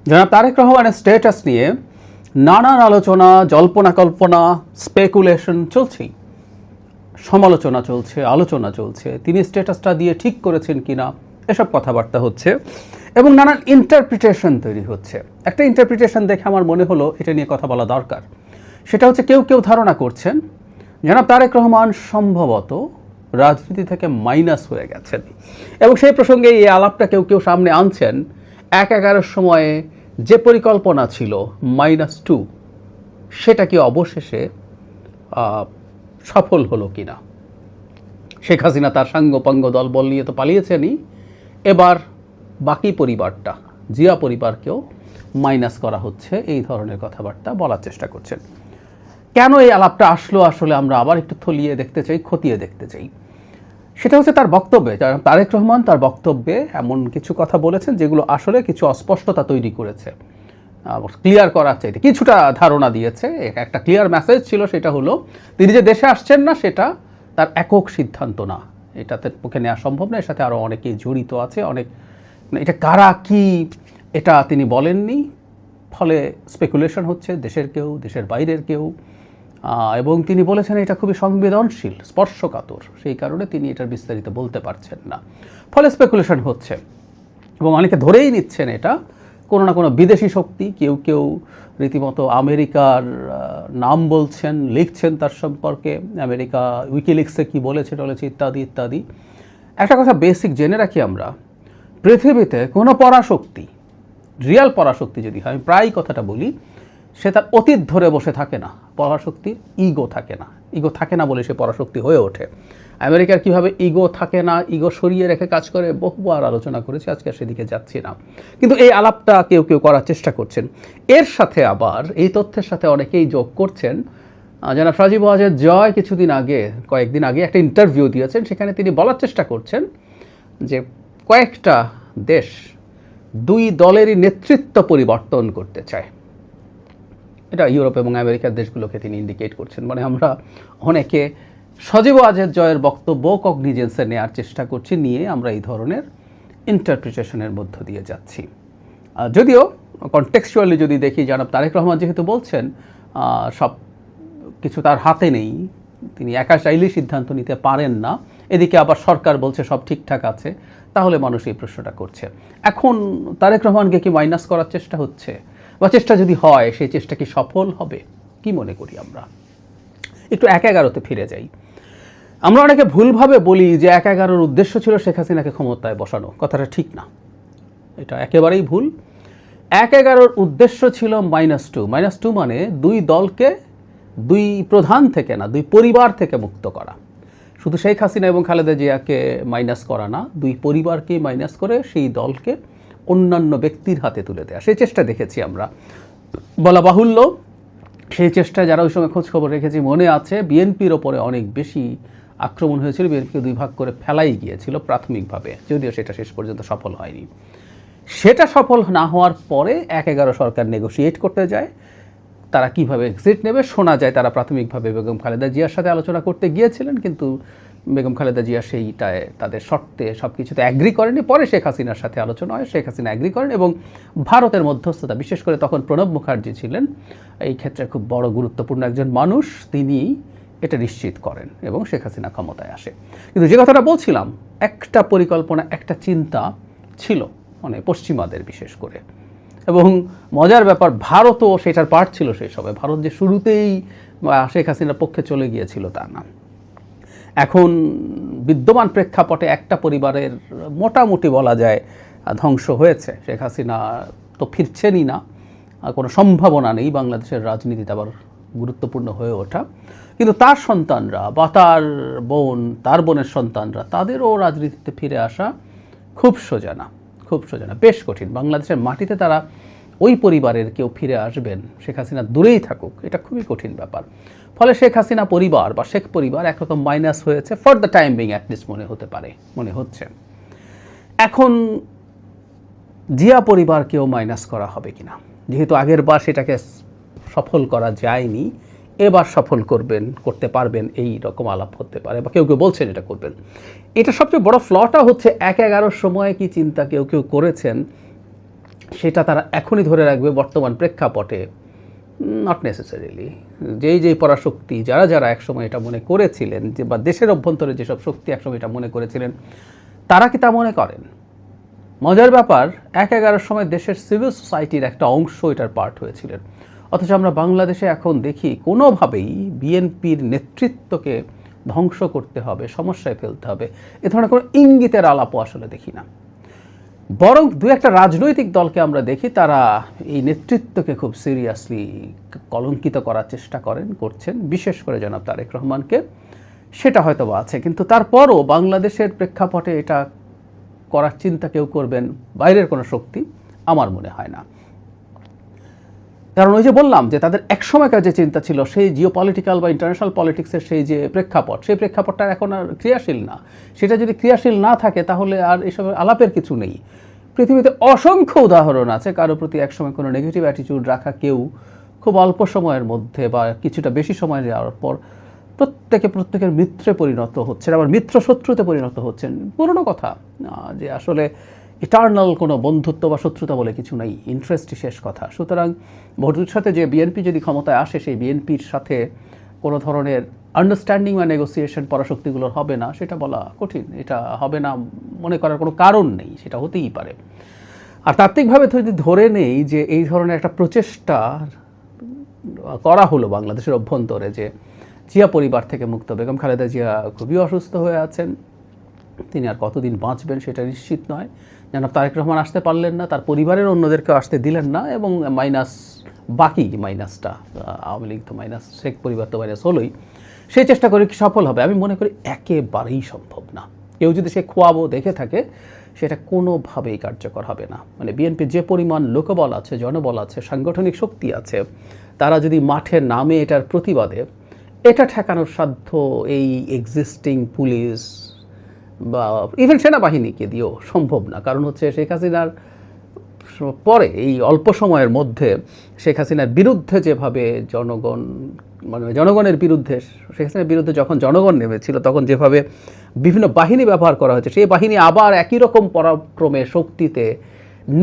জনাব তারেক রহমানের স্ট্যাটাস নিয়ে নানান আলোচনা, জল্পনা কল্পনা, স্পেকুলেশন চলছেই, সমালোচনা চলছে, আলোচনা চলছে। তিনি স্ট্যাটাসটা দিয়ে ঠিক করেছেন কিনা এসব কথাবার্তা হচ্ছে এবং নানান ইন্টারপ্রিটেশন তৈরি হচ্ছে। একটা ইন্টারপ্রিটেশন দেখে আমার মনে হলো এটা নিয়ে কথা বলা দরকার। সেটা হচ্ছে কেউ কেউ ধারণা করছেন জনাব তারেক রহমান সম্ভবত রাজনীতি থেকে মাইনাস হয়ে গেছেন এবং সেই প্রসঙ্গে এই আলাপটা কেউ কেউ সামনে আনছেন ১/১১ সময়ে যে পরিকল্পনা ছিল -2, সেটা কি অবশেষে সফল হলো কিনা। শেখ হাসিনা তার সাঙ্গপাঙ্গ দলবল নিয়ে তো পালিয়েছেনই, এবার বাকি পরিবারটা, জিয়া পরিবারকেও মাইনাস করা হচ্ছে, এই ধরনের কথাবার্তা বলার চেষ্টা করছেন। কেন এই আলাপটা আসলো আসলে আমরা আবার একটু থলিয়ে দেখতে চাই, খতিয়ে দেখতে চাই। সেটা হচ্ছে তার বক্তব্যে, তারেক রহমান তার বক্তব্যে এমন কিছু কথা বলেছেন যেগুলো আসলে কিছু অস্পষ্টতা তৈরি করেছে, ক্লিয়ার করার চাইতে কিছুটা ধারণা দিয়েছে। একটা ক্লিয়ার মেসেজ ছিল, সেটা হলো তিনি যে দেশে আসছেন না সেটা তার একক সিদ্ধান্ত না, এটাতে পক্ষে নেওয়া সম্ভব না, এর সাথে আরও অনেকেই জড়িত আছে, অনেক, এটা কারা কি এটা তিনি বলেননি, ফলে স্পেকুলেশন হচ্ছে দেশের কেউ, দেশের বাইরের কেউ, এবং তিনি বলেছেন এটা খুবই সংবেদনশীল, স্পর্শকাতর, সেই কারণে তিনি এটার বিস্তারিত বলতে পারছেন না, ফলে স্পেকুলেশন হচ্ছে এবং অনেকে ধরেই নিচ্ছেন এটা কোনো না কোনো বিদেশি শক্তি। কেউ কেউ রীতিমতো আমেরিকার নাম বলছেন, লিখছেন তার সম্পর্কে, আমেরিকা উইকিলিক্সে কী বলেছে টলেছে ইত্যাদি ইত্যাদি। একটা কথা বেসিক জেনে রাখি আমরা, পৃথিবীতে কোনো পরাশক্তি, রিয়াল পরাশক্তি যদি হয়, আমি প্রায় কথাটা বলি, সে তার অতীত ধরে বসে থাকে না। পরাশক্তির ইগো থাকে না, ইগো থাকে না বলে সে পরাশক্তি হয়ে ওঠে। আমেরিকার কীভাবে ইগো থাকে না, ইগো সরিয়ে রেখে কাজ করে, বহুবার আলোচনা করেছি, আজকে সেদিকে যাচ্ছি না। কিন্তু এই আলাপটা কেউ কেউ করার চেষ্টা করছেন। এর সাথে আবার এই তথ্যের সাথে অনেকেই যোগ করছেন, জনাব সজীব ওয়াজেদ জয় কয়েকদিন আগে একটা ইন্টারভিউ দিয়েছেন, সেখানে তিনি বলার চেষ্টা করছেন যে কয়েকটা দেশ দুই দলেরই নেতৃত্ব পরিবর্তন করতে চায়। এটা ইউরোপ এবং আমেরিকার দেশগুলোকে তিনি ইন্ডিকেট করছেন। মানে আমরা অনেকে সজীব ওয়াজেদ জয়ের বক্তব্য কগনিজেন্সে নেওয়ার চেষ্টা করছি, নিয়ে আমরা এই ধরনের ইন্টারপ্রিটেশনের মধ্য দিয়ে যাচ্ছি। যদিও কনটেক্সচুয়ালি যদি দেখি, জনাব তারেক রহমান যেহেতু বলছেন সব কিছু তার হাতে নেই, তিনি একা চাইলেই সিদ্ধান্ত নিতে পারেন না, এদিকে আবার সরকার বলছে সব ঠিকঠাক আছে, তাহলে মানুষ এই প্রশ্নটা করছে। এখন তারেক রহমানকে কি মাইনাস করার চেষ্টা হচ্ছে, বা চেষ্টা যদি হয় সেই চেষ্টা কি সফল হবে, কি মনে করি আমরা? একটু ১/১১-তে ফিরে যাই। আমরা অনেকে ভুলভাবে বলি যে ১/১১-র উদ্দেশ্য ছিল শেখ হাসিনাকে ক্ষমতায় বসানো, কথাটা ঠিক না, এটা একেবারেই ভুল। ১/১১-র উদ্দেশ্য ছিল -2 মানে দুই দলকে দুই প্রধান থেকে না, দুই পরিবার থেকে মুক্ত করা। শুধু শেখ হাসিনা এবং খালেদা জিয়াকে মাইনাস করা না, দুই পরিবারকেই মাইনাস করে সেই দলকে অন্যান্য ব্যক্তির হাতে তুলে দেওয়া, সেই চেষ্টা দেখেছি আমরা। বলা বাহুল্য, সেই চেষ্টা যারা ওই সময় খোঁজখবর রেখেছি মনে আছে, বিএনপির ওপরে অনেক বেশি আক্রমণ হয়েছিল, বিএনপিকে দুই ভাগ করে ফেলাই গিয়েছিল প্রাথমিকভাবে, যদিও সেটা শেষ পর্যন্ত সফল হয়নি। সেটা সফল না হওয়ার পরে ১/১১ সরকার নেগোশিয়েট করতে যায়, তারা কিভাবে এক্সিট নেবে। শোনা যায় তারা প্রাথমিকভাবে বেগম খালেদা জিয়ার সাথে আলোচনা করতে গিয়েছিলেন, কিন্তু বেগম খালেদা জিয়া সেইটায় তাদের শর্তে সব কিছুতে অ্যাগ্রি করেনি। পরে শেখ হাসিনার সাথে আলোচনা হয়, শেখ হাসিনা অ্যাগ্রি করেন এবং ভারতের মধ্যস্থতা, বিশেষ করে তখন প্রণব মুখার্জি ছিলেন এই ক্ষেত্রে খুব বড় গুরুত্বপূর্ণ একজন মানুষ, তিনি এটা নিশ্চিত করেন এবং শেখ হাসিনা ক্ষমতায় আসে। কিন্তু যে কথাটা বলছিলাম, একটা পরিকল্পনা, একটা চিন্তা ছিল, মানে পশ্চিমাদের বিশেষ করে, এবং মজার ব্যাপার ভারতও সেটার পার্ট ছিল সেই সময়। ভারত যে শুরুতেই শেখ হাসিনার পক্ষে চলে গিয়েছিল তা না। এখন বিদ্যমান প্রেক্ষাপটে একটা পরিবারের মোটামুটি বলা যায় ধ্বংস হয়েছে, শেখ হাসিনা তো ফিরছেনই না, কোনো সম্ভাবনা নেই বাংলাদেশের রাজনীতিতে আবার গুরুত্বপূর্ণ হয়ে ওঠা। কিন্তু তার সন্তানরা বা তার বোন, তার বোনের সন্তানরা, তাদেরও রাজনীতিতে ফিরে আসা খুব সোজা না, খুব সোজা না, বেশ কঠিন। বাংলাদেশের মাটিতে তারা ওই পরিবারের কেউ ফিরে আসবেন, শেখ হাসিনা দূরেই থাকুক, এটা খুবই কঠিন ব্যাপার। ফলে শেখ হাসিনা পরিবার বা শেখ পরিবার একরকম মাইনাস হয়েছে, for the time being at least মনে হচ্ছে। এখন জিয়া পরিবারকেও মাইনাস করা হবে কিনা, যেহেতু আগের বার সেটাকে সফল করা যায়নি, এবার সফল করতে পারবেন, এই রকম আলাপ হতে পারে, বা কেউ কেউ বলছেন এটা করবেন। এটা সবচেয়ে বড় ফ্লটা হচ্ছে ১/১১ সময়ে কি চিন্তা কেউ কেউ করেছেন সেটা তারা এখনই ধরে রাখবে বর্তমান প্রেক্ষাপটে, নট নেসেসারিলি। যেই পরাশক্তি যারা যারা একসময় এটা মনে করেছিলেন যে, বা দেশের অভ্যন্তরে যেসব শক্তি একসময় এটা মনে করেছিলেন, তারা কি তা মনে করেন? মজার ব্যাপার, ১-১১ সময় দেশের সিভিল সোসাইটির একটা অংশ এটার পার্ট হয়েছিলেন, অথচ আমরা বাংলাদেশে এখন দেখি কোনোভাবেই বিএনপির নেতৃত্বকে ধ্বংস করতে হবে, সমস্যায় ফেলতে হবে, এ ধরনের কোনো ইঙ্গিতের আলাপও আসলে দেখি না। বরং দু একটা রাজনৈতিক দলকে আমরা দেখি তারা এই নেতৃত্বকে খুব সিরিয়াসলি কলঙ্কিত করার চেষ্টা করছেন, বিশেষ করে জনাব তারেক রহমানকে। সেটা হয়তো বা আছে, কিন্তু তারপরও বাংলাদেশের প্রেক্ষাপটে এটা করার চিন্তা কেউ করবেন বাইরের কোনো শক্তি আমার মনে হয় না। কারণ ওই যে বললাম যে তাদের একসময়কার যে চিন্তা ছিল, সেই জিওপলিটিক্যাল বা ইন্টারন্যাশনাল পলিটিক্সের সেই যে প্রেক্ষাপট, সেই প্রেক্ষাপটটা এখন আর ক্রিয়াশীল না। সেটা যদি ক্রিয়াশীল না থাকে তাহলে আর এসব আলাপের কিছু নেই। পৃথিবীতে অসংখ্য উদাহরণ আছে কারো প্রতি একসময় কোনো নেগেটিভ অ্যাটিটিউড রাখা কেউ খুব অল্প সময়ের মধ্যে বা কিছুটা বেশি সময় যাওয়ার পর প্রত্যেকের মিত্রে পরিণত হচ্ছেন, আবার মিত্র শত্রুতে পরিণত হচ্ছেন। পুরনো কথা যে আসলে ইটার্নাল কোনো বন্ধুত্ব বা শত্রুতা বলে কিছু নেই, ইন্টারেস্টই শেষ কথা। সুতরাং ভবিষ্যতে যে বিএনপি যদি ক্ষমতায় আসে, সেই বিএনপির সাথে কোনো ধরনের আন্ডারস্ট্যান্ডিং বা নেগোসিয়েশন পরাশক্তিগুলোর হবে না, সেটা বলা কঠিন। এটা হবে না মনে করার কোনো কারণ নেই, সেটা হতেই পারে। আর তাত্ত্বিকভাবে যদি ধরে নেই যে এই ধরনের একটা প্রচেষ্টা করা হলো বাংলাদেশের অভ্যন্তরে, যে জিয়া পরিবার থেকে মুক্ত, বেগম খালেদা জিয়া খুবই অসুস্থ হয়ে আছেন, তিনি আর কতদিন বাঁচবেন সেটা নিশ্চিত নয়। জনাব তারেক রহমান আসতে পারলেন না, তার পরিবারের অন্যদেরকে আসতে দিলেন না, এবং বাকি মাইনাসটা আওয়ামী লীগ তো মাইনাস, শেখ পরিবার তো মাইনাস হলোই। সেই চেষ্টা করে কি সফল হবে? আমি মনে করি একেবারেই সম্ভব না। কেউ যদি সে খোয়াবো দেখে থাকে, সেটা কোনোভাবেই কার্যকর হবে না। মানে বিএনপির যে পরিমাণ লোকবল আছে, জনবল আছে, সাংগঠনিক শক্তি আছে, তারা যদি মাঠে নামে এটার প্রতিবাদে, এটা ঠেকানোর সাধ্য এই এক্সিস্টিং পুলিশ বা ইভেন সেনাবাহিনীকে দিয়েও সম্ভব না। কারণ হচ্ছে শেখ হাসিনার পরে এই অল্প সময়ের মধ্যে শেখ হাসিনার বিরুদ্ধে যেভাবে জনগণের বিরুদ্ধে, শেখ হাসিনার বিরুদ্ধে যখন জনগণ নেমেছিল, তখন যেভাবে বিভিন্ন বাহিনী ব্যবহার করা হয়েছে, সেই বাহিনী আবার একই রকম পরাক্রমে শক্তিতে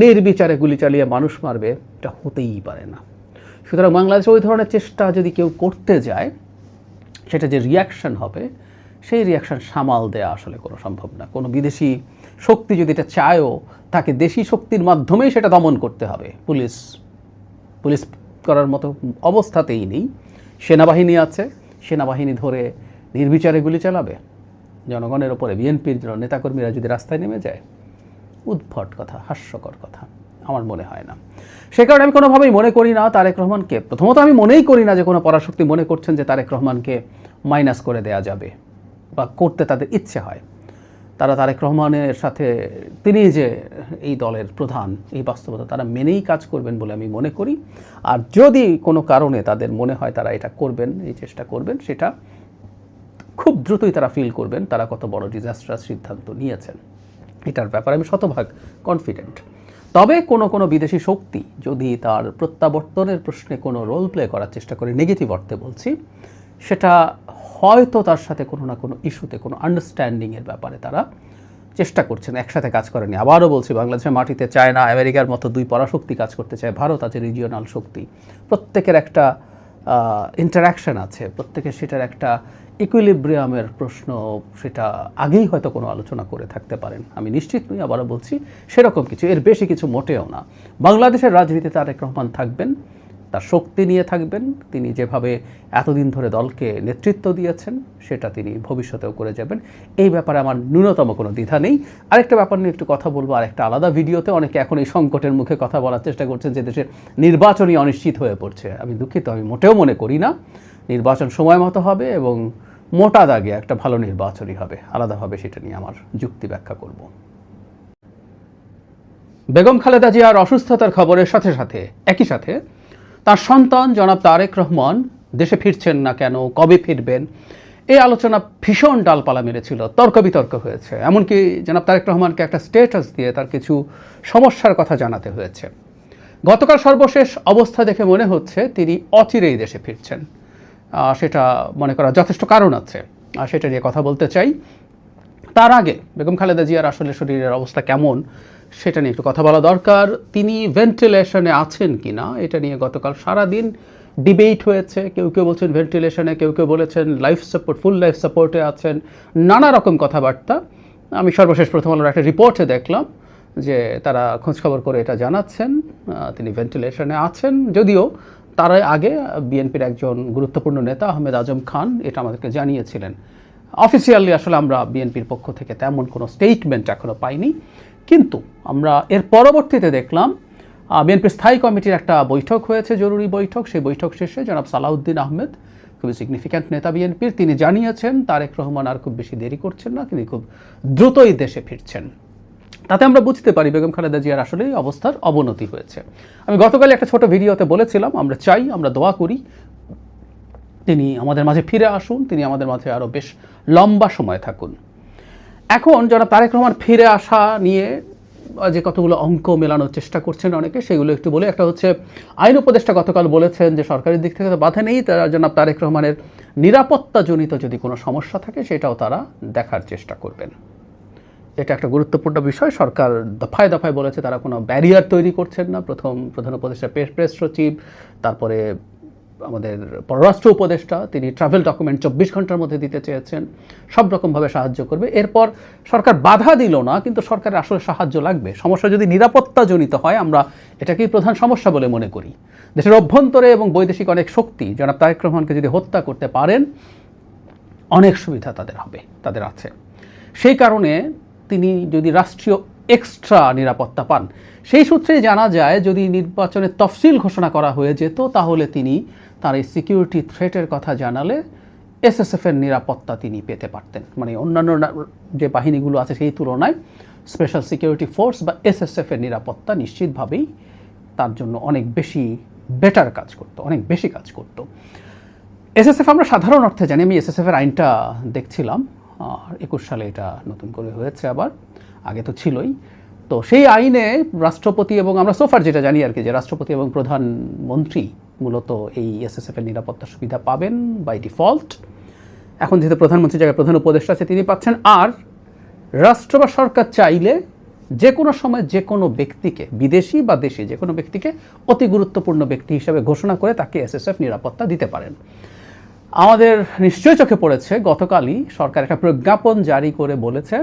নির্বিচারে গুলি চালিয়ে মানুষ মারবে, এটা হতেই পারে না। সুতরাং বাংলাদেশে ওই ধরনের চেষ্টা যদি কেউ করতে যায়, সেটা যে রিয়াকশন হবে, সেই রিয়াকশন সামাল দেওয়া আসলে কোনো সম্ভব না। কোনো বিদেশি শক্তি যদি এটা চায়ও, তাকে দেশি শক্তির মাধ্যমেই সেটা দমন করতে হবে। পুলিশ করার মতো অবস্থাতেই নেই। সেনাবাহিনী আছে, সেনাবাহিনী ধরে নির্বিচারে গুলি চালাবে জনগণের ওপরে? বিএনপির নেতাকর্মীরা যদি রাস্তায় নেমে যায়, উদ্ভট কথা, হাস্যকর কথা, আমার মনে হয় না। সে কারণে আমি কোনোভাবেই মনে করি না তারেক রহমানকে, প্রথমত আমি মনেই করি না যে কোনো পরাশক্তি মনে করছেন যে তারেক রহমানকে মাইনাস করে দেয়া যাবে বা করতে তাদের ইচ্ছে হয়। তারা তারেক রহমানের সাথে, তিনি যে এই দলের প্রধান, এই বাস্তবতা তারা মেনেই কাজ করবেন বলে আমি মনে করি। আর যদি কোনো কারণে তাদের মনে হয় তারা এটা করবেন, এই চেষ্টা করবেন, সেটা খুব দ্রুতই তারা ফিল করবেন তারা কত বড় ডিজাস্ট্রাস সিদ্ধান্ত নিয়েছেন। এটার ব্যাপারে আমি শতভাগ কনফিডেন্ট। তবে কোনো বিদেশি শক্তি যদি তার প্রত্যাবর্তনের প্রশ্নে কোনো রোল প্লে করার চেষ্টা করে, নেগেটিভ অর্থে বলছি, সেটা হয়তো তার সাথে কোনো না কোনো ইস্যুতে, কোনো আন্ডারস্ট্যান্ডিংয়ের ব্যাপারে তারা চেষ্টা করছেন, একসাথে কাজ করেনি। আবারও বলছি, বাংলাদেশের মাটিতে চায়না, আমেরিকার মতো দুই পরাশক্তি কাজ করতে চায়, ভারত আছে রিজিওনাল শক্তি, প্রত্যেকের একটা ইন্টারাকশন আছে, প্রত্যেকের সেটার একটা ইকুইলিব্রিয়ামের প্রশ্ন, সেটা আগেই হয়তো কোনো আলোচনা করে থাকতে পারেন, আমি নিশ্চিত নই। আবারও বলছি, সেরকম কিছু, এর বেশি কিছু মোটেও না। বাংলাদেশের রাজনীতিতে তারেক রহমান থাকবেন, তার শক্তি নিয়ে থাকবেন, তিনি যেভাবে এতদিন ধরে দলকে নেতৃত্ব দিয়েছেন, সেটা তিনি ভবিষ্যতেও করে যাবেন। এই ব্যাপারে আমার ন্যূনতম কোনো দ্বিধা নেই। আরেকটা ব্যাপার নিয়ে একটু কথা বলবো, আর একটা আলাদা ভিডিওতে। অনেকে এখন এই সংকটের মুখে কথা বলার চেষ্টা করছেন যে দেশের নির্বাচনই অনিশ্চিত হয়ে পড়ছে। আমি দুঃখিত, আমি মোটেও মনে করি না। নির্বাচন সময় মতো হবে এবং মোটা দাগে একটা ভালো নির্বাচনই হবে। আলাদাভাবে সেটা নিয়ে আমার যুক্তি ব্যাখ্যা করব। বেগম খালেদা জিয়ার অসুস্থতার খবরের সাথে সাথে একই সাথে তার সন্তান জনাব তারেক রহমান দেশে ফিরছেন না কেন, কবে ফিরবেন, এই আলোচনা ভীষণ ডালপালা মেরেছিল, তর্ক বিতর্ক হয়েছে। এমনকি জনাব তারেক রহমানকে একটা স্ট্যাটাস দিয়ে তার কিছু সমস্যার কথা জানাতে হয়েছে। গতকাল সর্বশেষ অবস্থা দেখে মনে হচ্ছে তিনি অচিরেই দেশে ফিরছেন। সেটা মনে করার যথেষ্ট কারণ আছে, আর সেটা নিয়ে কথা বলতে চাই। তার আগে বেগম খালেদা জিয়ার আসলে শরীরের অবস্থা কেমন সেটা নিয়ে একটু কথা বলা দরকার। তিনি ভেন্টিলেশনে আছেন কিনা এটা নিয়ে গতকাল সারাদিন ডিবেট হয়েছে। কেউ কেউ বলছেন ভেন্টিলেশনে, কেউ কেউ বলেছেন লাইফ সাপোর্ট, ফুল লাইফ সাপোর্টে আছেন, নানা রকম কথাবার্তা। আমি সর্বশেষ প্রথম আলোর একটা রিপোর্টে দেখলাম যে তারা খোঁজখবর করে এটা জানাচ্ছেন তিনি ভেন্টিলেশনে আছেন, যদিও তার আগে বিএনপির একজন গুরুত্বপূর্ণ নেতা আহমেদ আজম খান এটা আমাদেরকে জানিয়েছিলেন। অফিসিয়ালি আসলে আমরা বিএনপির পক্ষ থেকে তেমন কোনো স্টেটমেন্ট এখনও পাইনি, কিন্তু আমরা এর পরবর্তীতে দেখলাম বিএনপির স্থায়ী কমিটির একটা বৈঠক হয়েছে, জরুরি বৈঠক। সেই বৈঠক শেষে জনাব সালাউদ্দিন আহমেদ, খুবই সিগনিফিক্যান্ট নেতা বিএনপির, তিনি জানিয়েছেন তারেক রহমান আর খুব বেশি দেরি করছেন না, তিনি খুব দ্রুতই দেশে ফিরছেন। তাতে আমরা বুঝতে পারি বেগম খালেদা জিয়ার আসলে অবস্থার অবনতি হয়েছে। আমি গতকাল একটা ছোট ভিডিওতে বলেছিলাম আমরা চাই, আমরা দোয়া করি তিনি আমাদের মাঝে ফিরে আসুন, তিনি আমাদের মাঝে আরও বেশ লম্বা সময় থাকুন। এখন যারা তারেক রহমান ফিরে আসা নিয়ে যে কতগুলো অঙ্ক মেলানোর চেষ্টা করছেন অনেকে, সেগুলো একটু বলে। একটা হচ্ছে আইন উপদেষ্টা গতকাল বলেছেন যে সরকারের দিক থেকে বাধা নেই, তারা জনাব তারেক রহমানের নিরাপত্তাজনিত যদি কোনো সমস্যা থাকে সেটাও তারা দেখার চেষ্টা করবেন। এটা একটা গুরুত্বপূর্ণ বিষয়। সরকার দফায় দফায় বলেছে তারা কোনো ব্যারিয়ার তৈরি করছেন না। প্রধান উপদেষ্টা প্রেস সচিব, তারপরে আমাদের পররাষ্ট্র উপদেষ্টা, তিনি ট্রাভেল ডকুমেন্ট 24 ঘন্টার মধ্যে দিতে চেয়েছেন, সব রকমভাবে সাহায্য করবে। এরপর সরকার বাধা দিল না, কিন্তু সরকারের আসলে সাহায্য লাগবে। সমস্যা যদি নিরাপত্তাজনিত হয়, আমরা এটাকেই প্রধান সমস্যা বলে মনে করি। দেশের অভ্যন্তরে এবং বৈদেশিক অনেক শক্তি জনাব তারেক রহমানকে যদি হত্যা করতে পারেন, অনেক সুবিধা তাদের আছে। সেই কারণে তিনি যদি রাষ্ট্রীয় এক্সট্রা নিরাপত্তা পান, সেই সূত্রেই জানা যায় যদি নির্বাচনের তফসিল ঘোষণা করা হয়ে যেত, তাহলে তিনি তার এই সিকিউরিটি থ্রেটের কথা জানালে এসএসএফের নিরাপত্তা তিনি পেতে পারতেন। মানে অন্যান্য যে বাহিনীগুলো আছে সেই তুলনায় স্পেশাল সিকিউরিটি ফোর্স বা এসএসএফের নিরাপত্তা নিশ্চিতভাবেই তার জন্য অনেক বেশি বেটার কাজ করতো, অনেক বেশি কাজ করতো। এসএসএফ আমরা সাধারণ অর্থে জানি, আমি এসএসএফের আইনটা দেখছিলাম, 21 সালে এটা নতুন করে হয়েছে, আবার আগে তো ছিলই। তো সেই আইনে রাষ্ট্রপতি এবং আমরা সোফার যেটা জানি আর কি, যে রাষ্ট্রপতি এবং প্রধানমন্ত্রী মূলত এই এসএসএফের নিরাপত্তা সুবিধা পাবেন বাই ডিফল্ট। এখন যেহেতু প্রধানমন্ত্রীর জায়গায় প্রধান উপদেষ্টা আছে, তিনি পাচ্ছেন। আর রাষ্ট্র বা সরকার চাইলে যে কোনো সময় যে কোনো ব্যক্তিকে, বিদেশি বা দেশি যে কোনো ব্যক্তিকে অতি গুরুত্বপূর্ণ ব্যক্তি হিসেবে ঘোষণা করে তাকে এসএসএফ নিরাপত্তা দিতে পারেন। আমাদের নিশ্চয়ই চোখে পড়েছে গতকালই সরকার একটা প্রজ্ঞাপন জারি করে বলেছে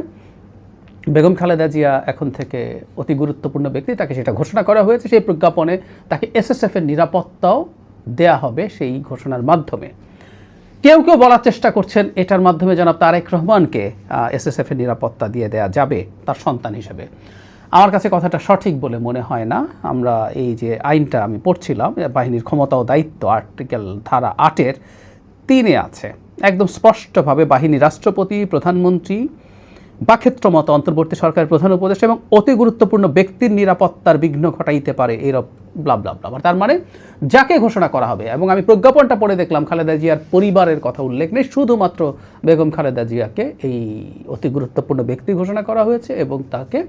বেগম খালেদা জিয়া এখন থেকে অতি গুরুত্বপূর্ণ ব্যক্তি, তাকে সেটা ঘোষণা করা হয়েছে। সেই প্রজ্ঞাপনে তাকে এসএসএফের নিরাপত্তাও দেয়া হবে সেই ঘোষণার মাধ্যমে। কেউ কেউ বলার চেষ্টা করছেন এটার মাধ্যমে জনাব তারেক রহমানকে এসএসএফের নিরাপত্তা দিয়ে দেয়া যাবে তার সন্তান হিসেবে। আমার কাছে কথাটা সঠিক বলে মনে হয় না। আমরা এই যে আইনটা আমি পড়ছিলাম, বাহিনীর ক্ষমতা ও দায়িত্ব আর্টিকেল ধারা 8-এর 3-এ আছে একদম স্পষ্টভাবে বাহিনী রাষ্ট্রপতি, প্রধানমন্ত্রী বা ক্ষেত্রমতো অন্তর্বর্তী সরকারের প্রধান উপদেষ্টা এবং অতি গুরুত্বপূর্ণ ব্যক্তির নিরাপত্তার বিঘ্ন ঘটাইতে পারে এরব ব্লা ব্লা ব্লা। তার মানে যাকে ঘোষণা করা হবে, এবং আমি প্রজ্ঞাপনটা পড়ে দেখলাম খালেদা জিয়ার পরিবারের কথা উল্লেখ নেই, শুধুমাত্র বেগম খালেদা জিয়াকে এই অতি গুরুত্বপূর্ণ ব্যক্তি ঘোষণা করা হয়েছে এবং তাকে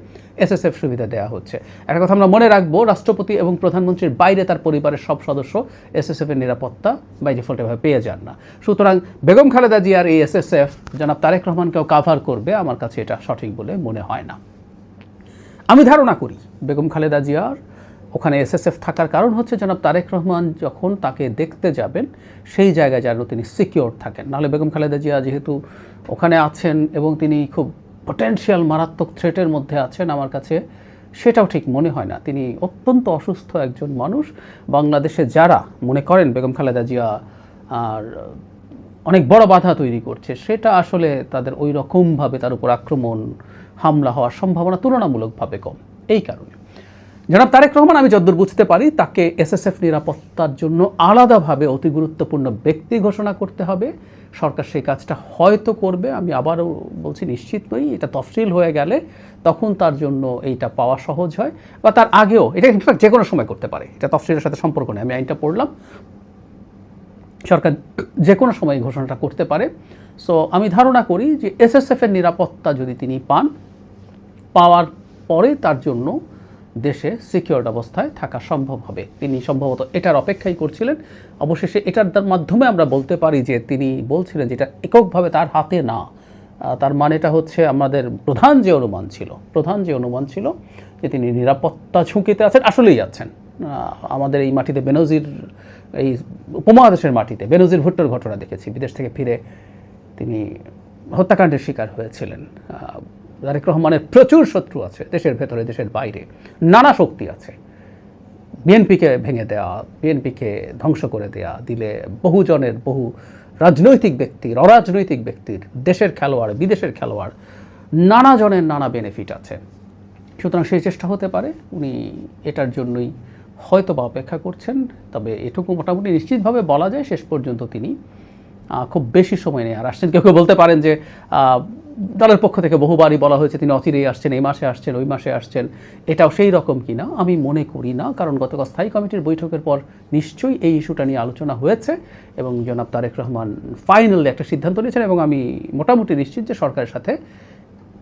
এসএসএফ সুবিধা দেওয়া হচ্ছে। একটা কথা আমরা মনে রাখবো, রাষ্ট্রপতি এবং প্রধানমন্ত্রীর বাইরে তার পরিবারের সব সদস্য এসএসএফের নিরাপত্তা বাই ডিফল্ট এভাবে পেয়ে যান না। সুতরাং বেগম খালেদা জিয়ার এই এসএসএফ জনাব তারেক রহমানকেও কাভার করবে, আমার কাছে এটা সঠিক বলে মনে হয় না। আমি ধারণা করি বেগম খালেদা জিয়ার ওখানে এসএসএফ থাকার কারণ হচ্ছে জনাব তারেক রহমান যখন তাকে দেখতে যাবেন সেই জায়গায় যেন তিনি সিকিওর থাকেন। নাহলে বেগম খালেদা জিয়া যেহেতু ওখানে আছেন এবং তিনি খুব পটেনশিয়াল মারাত্মক থ্রেটের মধ্যে আছেন, আমার কাছে সেটাও ঠিক মনে হয় না। তিনি অত্যন্ত অসুস্থ একজন মানুষ। বাংলাদেশে যারা মনে করেন বেগম খালেদা জিয়া আর অনেক বড় বাধা তৈরি করছে, সেটা আসলে তাদের ওই রকমভাবে তার উপর আক্রমণ হামলা হওয়ার সম্ভাবনা তুলনামূলকভাবে কম। এই কারণে জনাব তারেক রহমান, আমি যতদূর বুঝতে পারি, তাকে এসএসএফ নিরাপত্তার জন্য আলাদাভাবে অতি গুরুত্বপূর্ণ ব্যক্তি ঘোষণা করতে হবে। সরকার সেই কাজটা হয়তো করবে, আমি আবারও বলছি নিশ্চিত নই। এটা তফসিল হয়ে গেলে তখন তার জন্য এইটা পাওয়া সহজ হয়, বা তার আগেও এটা ইনফ্যাক্ট যে কোনো সময় করতে পারে, এটা তফসিলের সাথে সম্পর্ক নেই। আমি আইনটা পড়লাম, সরকার যে কোনো সময় ঘোষণাটা করতে পারে। সো আমি ধারণা করি যে এসএসএফের নিরাপত্তা যদি তিনি পাওয়ার পরে তার জন্য দেশে সিকিউরড অবস্থায় থাকা সম্ভব হবে। তিনি সম্ভবত এটার অপেক্ষাই করছিলেন। অবশেষে এটার মাধ্যমে আমরা বলতে পারি যে তিনি বলছিলেন যে এটা এককভাবে তার হাতে না, তার মানেটা হচ্ছে আমাদের প্রধান যে অনুমান ছিল যে তিনি নিরাপত্তা ঝুঁকিতে আছেন, আসলেই আছেন। আমাদের এই মাটিতে বেনজির, এই উপমহাদেশের মাটিতে বেনজির ভুট্টোর ঘটনা দেখেছি। বিদেশ থেকে ফিরে তিনি হত্যাকাণ্ডের শিকার হয়েছিলেন। তারেক রহমানের প্রচুর শত্রু আছে, দেশের ভেতরে দেশের বাইরে, নানা শক্তি আছে। বিএনপিকে ভেঙে দেওয়া, বিএনপিকে ধ্বংস করে দেওয়া, দিলে বহুজনের, বহু রাজনৈতিক ব্যক্তির, অরাজনৈতিক ব্যক্তির, দেশের খেলোয়াড়, বিদেশের খেলোয়াড়, নানা জনের নানা বেনিফিট আছে। সুতরাং সেই চেষ্টা হতে পারে উনি এটার জন্যই হয়তো বা অপেক্ষা করছেন। তবে এটুকু মোটামুটি নিশ্চিতভাবে বলা যায় শেষ পর্যন্ত তিনি খুব বেশি সময় নেই আর আসছেন। কেউ কেউ বলতে পারেন যে দলের পক্ষ থেকে বহুবারই বলা হয়েছে তিনি অচিরেই আসছেন, এই মাসে আসছেন, ওই মাসে আসছেন। এটাও সেই রকম কিনা আমি মনে করি না, কারণ গতকাল স্থায়ী কমিটির বৈঠকের পর নিশ্চয়ই এই ইস্যুটা নিয়ে আলোচনা হয়েছে এবং জনাব তারেক রহমান ফাইনালি একটা সিদ্ধান্ত নিয়েছেন এবং আমি মোটামুটি নিশ্চিত যে সরকারের সাথে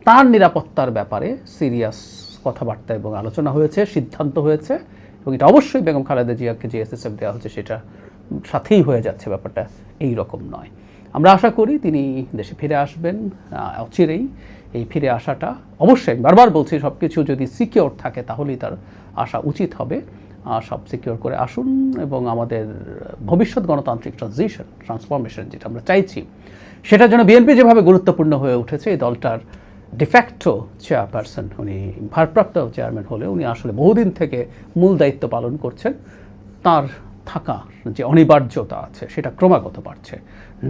তার নিরাপত্তার ব্যাপারে সিরিয়াস কথাবার্তা এবং আলোচনা হয়েছে, সিদ্ধান্ত হয়েছে এবং এটা অবশ্যই বেগম খালেদা জিয়াকে যে এসএসএফ দেওয়া হচ্ছে সেটা সাথেই হয়ে যাচ্ছে, ব্যাপারটা এই রকম নয়। আমরা আশা করি তিনি দেশে ফিরে আসবেন অচিরেই। এই ফিরে আসাটা অবশ্যই, বারবার বলছি, সব কিছু যদি সিকিওর থাকে তাহলেই তার আসা উচিত হবে। সব সিকিওর করে আসুন এবং আমাদের ভবিষ্যৎ গণতান্ত্রিক ট্রান্সফরমেশন যেটা আমরা চাইছি সেটার জন্য বিএনপি যেভাবে গুরুত্বপূর্ণ হয়ে উঠেছে, এই দলটার ডিফ্যাক্টো চেয়ারপারসন, উনি ভারপ্রাপ্ত চেয়ারম্যান হলে উনি আসলে বহুদিন থেকে মূল দায়িত্ব পালন করছেন। তার থাকা যে অনিবার্যতা আছে সেটা ক্রমাগত বাড়ছে।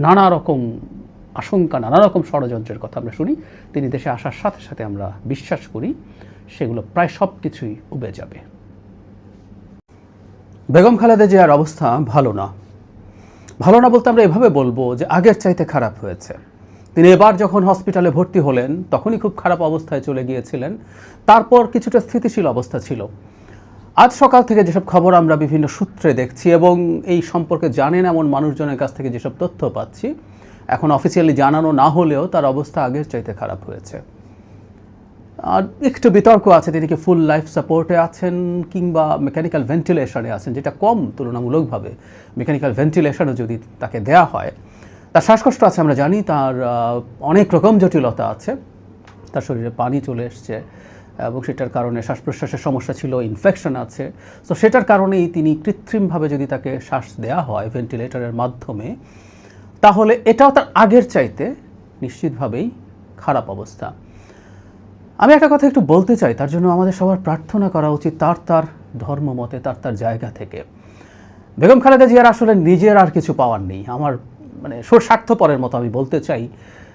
নানা রকম আশঙ্কা, নানা রকম ষড়যন্ত্রের কথা আমরা শুনি। তিনি দেশে আসার সাথে সাথে আমরা বিশ্বাস করি সেগুলো প্রায় সব কিছুই উবে যাবে। বেগম খালেদা জিয়ার অবস্থা ভালো না বলতে আমরা এভাবে বলবো যে আগের চাইতে খারাপ হয়েছে। তিনি এবার যখন হসপিটালে ভর্তি হলেন তখনই খুব খারাপ অবস্থায় চলে গিয়েছিলেন, তারপর কিছুটা স্থিতিশীল অবস্থা ছিল। আজ সকাল থেকে যেসব খবর আমরা বিভিন্ন সূত্রে দেখছি এবং এই সম্পর্কে জানেন এমন মানুষজনের কাছ থেকে যেসব তথ্য পাচ্ছি, এখন অফিসিয়ালি জানানো না হলেও তার অবস্থা আগের চাইতে খারাপ হয়েছে। আর একটু বিতর্ক আছে তিনি কি ফুল লাইফ সাপোর্টে আছেন কিংবা মেকানিক্যাল ভেন্টিলেশনে আছেন, যেটা কম তুলনামূলকভাবে। মেকানিক্যাল ভেন্টিলেশনও যদি তাকে দেয়া হয়, তার শ্বাসকষ্ট আছে আমরা জানি, তার অনেক রকম জটিলতা আছে, তার শরীরে পানি চলে এসছে এবং সেটার কারণে শ্বাস প্রশ্বাসের সমস্যা ছিল, ইনফেকশন আছে। তো সেটার কারণেই তিনি কৃত্রিমভাবে যদি তাকে শ্বাস দেওয়া হয় ভেন্টিলেটরের মাধ্যমে, তাহলে এটাও তার আগের চাইতে নিশ্চিতভাবেই খারাপ অবস্থা। আমি একটা কথা একটু বলতে চাই, তার জন্য আমাদের সবার প্রার্থনা করা উচিত তার ধর্মমতে, তার জায়গা থেকে। বেগম খালেদা জিয়ার আসলে নিজের আর কিছু পাওয়ার নেই। আমার স্বার্থপরের মতো আমি বলতে চাই,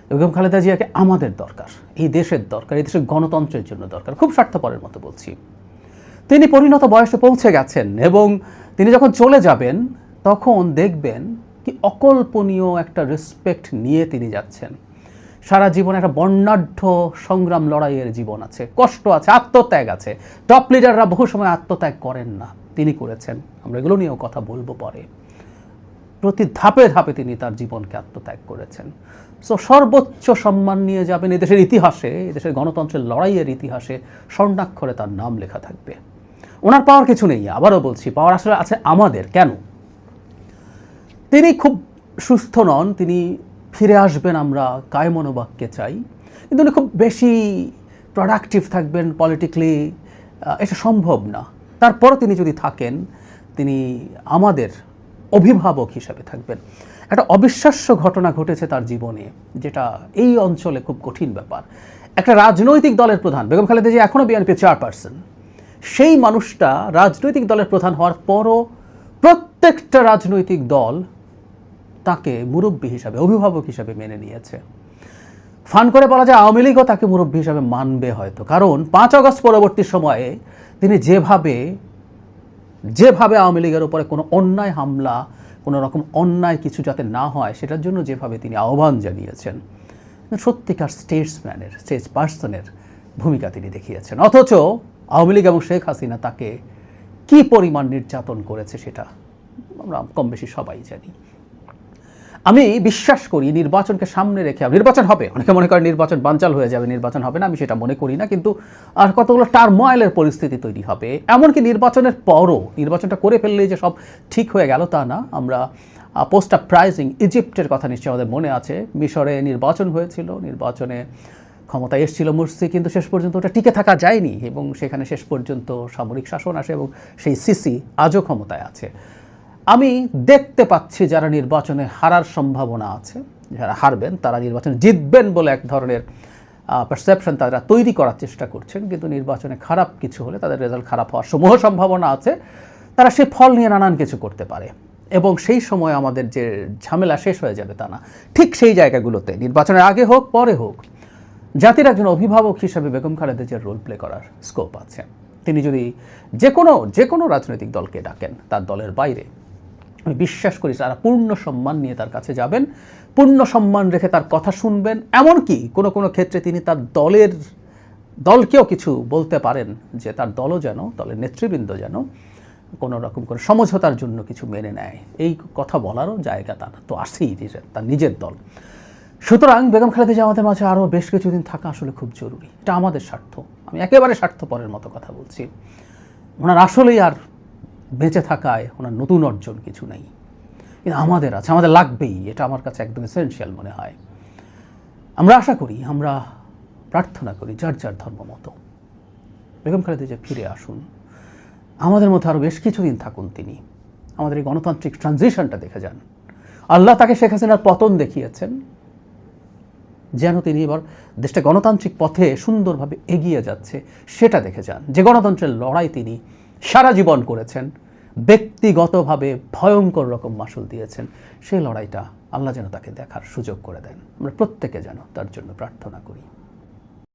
বেগম খালেদা জিয়াকে আমাদের দরকার, এই দেশের দরকার, এই দেশের গণতন্ত্রের জন্য দরকার। খুব স্বার্থপরের মতো বলছি। তিনি পরিণত বয়সে পৌঁছে গেছেন এবং তিনি যখন চলে যাবেন তখন দেখবেন কি অকল্পনীয় একটা রেসপেক্ট নিয়ে তিনি যাচ্ছেন। সারা জীবন একটা বর্ণাঢ্য সংগ্রাম লড়াইয়ের জীবন আছে, কষ্ট আছে, আত্মত্যাগ আছে। টপ লিডাররা বহু সময় আত্মত্যাগ করেন না, তিনি করেছেন। আমরা এগুলো নিয়েও কথা বলবো পরে। প্রতি ধাপে ধাপে তিনি তার জীবনকে আত্মত্যাগ করেছেন। সো সর্বোচ্চ সম্মান নিয়ে যাবেন। এদেশের ইতিহাসে, এদেশের গণতন্ত্রের লড়াইয়ের ইতিহাসে স্বর্ণাক্ষরে তার নাম লেখা থাকবে। ওনার পাওয়ার কিছু নেই, আবারও বলছি, পাওয়ার আসলে আছে আমাদের। কেন? তিনি খুব সুস্থ নন, তিনি ফিরে আসবেন আমরা কায়মনোবাক্যে চাই, কিন্তু উনি খুব বেশি প্রোডাক্টিভ থাকবেন পলিটিক্যালি, এটা সম্ভব না। তারপরও তিনি যদি থাকেন, তিনি আমাদের অভিভাবক হিসাবে থাকবেন। একটা অবিশ্বাস্য ঘটনা ঘটেছে তার জীবনে, যেটা এই অঞ্চলে খুব কঠিন ব্যাপার। একটা রাজনৈতিক দলের প্রধান, বেগম খালেদা জিয়া এখনও বিএনপি চেয়ারপারসন, সেই মানুষটা রাজনৈতিক দলের প্রধান হওয়ার পরও প্রত্যেকটা রাজনৈতিক দল তাকে মুরব্বী হিসাবে, অভিভাবক হিসাবে মেনে নিয়েছে। ফান করে বলা যায় আওয়ামী লীগও তাকে মুরব্বী হিসাবে মানবে হয়তো, কারণ 5 আগস্ট পরবর্তী সময়ে তিনি যেভাবে আওয়ামী লীগের উপরে কোনো অন্যায় হামলা, কোনো রকম অন্যায় কিছু যাতে না হয় সেটার জন্য যেভাবে তিনি আহ্বান জানিয়েছেন, সত্যিকার স্টেটসম্যানের, স্টেটস পার্সনের ভূমিকা তিনি দেখিয়েছেন। অথচ আওয়ামী লীগ এবং শেখ হাসিনা তাকে কি পরিমাণ নির্যাতন করেছে সেটা আমরা কম বেশি সবাই জানি। আমি বিশ্বাস করি নির্বাচনকে সামনে রেখে, নির্বাচন হবে, অনেকে মনে করেন নির্বাচন বানচাল হয়ে যাবে, নির্বাচন হবে না, আমি সেটা মনে করি না, কিন্তু আর কতগুলো টার্ময়েলের পরিস্থিতি তৈরি হবে। এমনকি নির্বাচনের পরও, নির্বাচনটা করে ফেললেই যে সব ঠিক হয়ে গেল তা না। আমরা পোস্ট আপরাইজিং ইজিপ্টের কথা নিশ্চয়ই আমাদের মনে আছে। মিশরে নির্বাচন হয়েছিল, নির্বাচনে ক্ষমতায় এসেছিল মুরসি, কিন্তু শেষ পর্যন্ত ওটা টিকে থাকা যায়নি এবং সেখানে শেষ পর্যন্ত সামরিক শাসন আসে এবং সেই সিসি আজও ক্ষমতায় আছে। আমি দেখতে পাচ্ছি যারা নির্বাচনে হারার সম্ভাবনা আছে, যারা হারবেন তারা নির্বাচনে জিতবেন বলে এক ধরনের পারসেপশন তারা তৈরি করার চেষ্টা করছেন, কিন্তু নির্বাচনে খারাপ কিছু হলে তাদের রেজাল্ট খারাপ হওয়ার সমূহ সম্ভাবনা আছে। তারা সেই ফল নিয়ে নানান কিছু করতে পারে এবং সেই সময় আমাদের যে ঝামেলা শেষ হয়ে যাবে তা না। ঠিক সেই জায়গাগুলোতে নির্বাচনের আগে হোক পরে হোক জাতির একজন অভিভাবক হিসাবে বেগম খালেদা জিয়ার রোল প্লে করার স্কোপ আছে। তিনি যদি যে কোনো রাজনৈতিক দলকে ডাকেন তার দলের বাইরে, আমি বিশ্বাস করি তারা পূর্ণ সম্মান নিয়ে তার কাছে যাবেন, পূর্ণ সম্মান রেখে তার কথা শুনবেন। এমনকি কোনো কোনো ক্ষেত্রে তিনি তার দলকেও কিছু বলতে পারেন যে তার দলও যেন, দলের নেতৃবৃন্দ যেন কোনো রকম করে সমঝোতার জন্য কিছু মেনে নেয়। এই কথা বলারও জায়গা তার তো আসেই, তার নিজের দল। সুতরাং বেগম খালেদা জিয়া আমাদের মাঝে আরও বেশ কিছুদিন থাকা আসলে খুব জরুরি। এটা আমাদের স্বার্থ, আমি একেবারে স্বার্থপরের মতো কথা বলছি। ওনার আসলেই আর বেঁচে থাকায় ওনার নতুন অর্জন কিছু নেই, কিন্তু আমাদের আছে, আমাদের লাগবেই। এটা আমার কাছে একদম এসেনশিয়াল মনে হয়। আমরা আশা করি, আমরা প্রার্থনা করি যার যার ধর্ম মতো বেগম খালেদা জিয়া ফিরে আসুন, আমাদের মধ্যে আরও বেশ কিছুদিন থাকুন তিনি, আমাদের এই গণতান্ত্রিক ট্রানজিশনটা দেখে যান। আল্লাহ তাকে শেখ হাসিনার পতন দেখিয়েছেন, যেন তিনি এবার দেশটা গণতান্ত্রিক পথে সুন্দরভাবে এগিয়ে যাচ্ছে সেটা দেখে যান। যে গণতন্ত্রের লড়াই তিনি সারা জীবন করেছেন, ব্যক্তিগতভাবে ভয়ঙ্কর রকম মাসুল দিয়েছেন, সেই লড়াইটা আল্লাহ যেন তাকে দেখার সুযোগ করে দেন। আমরা প্রত্যেকে যেন তার জন্য প্রার্থনা করি।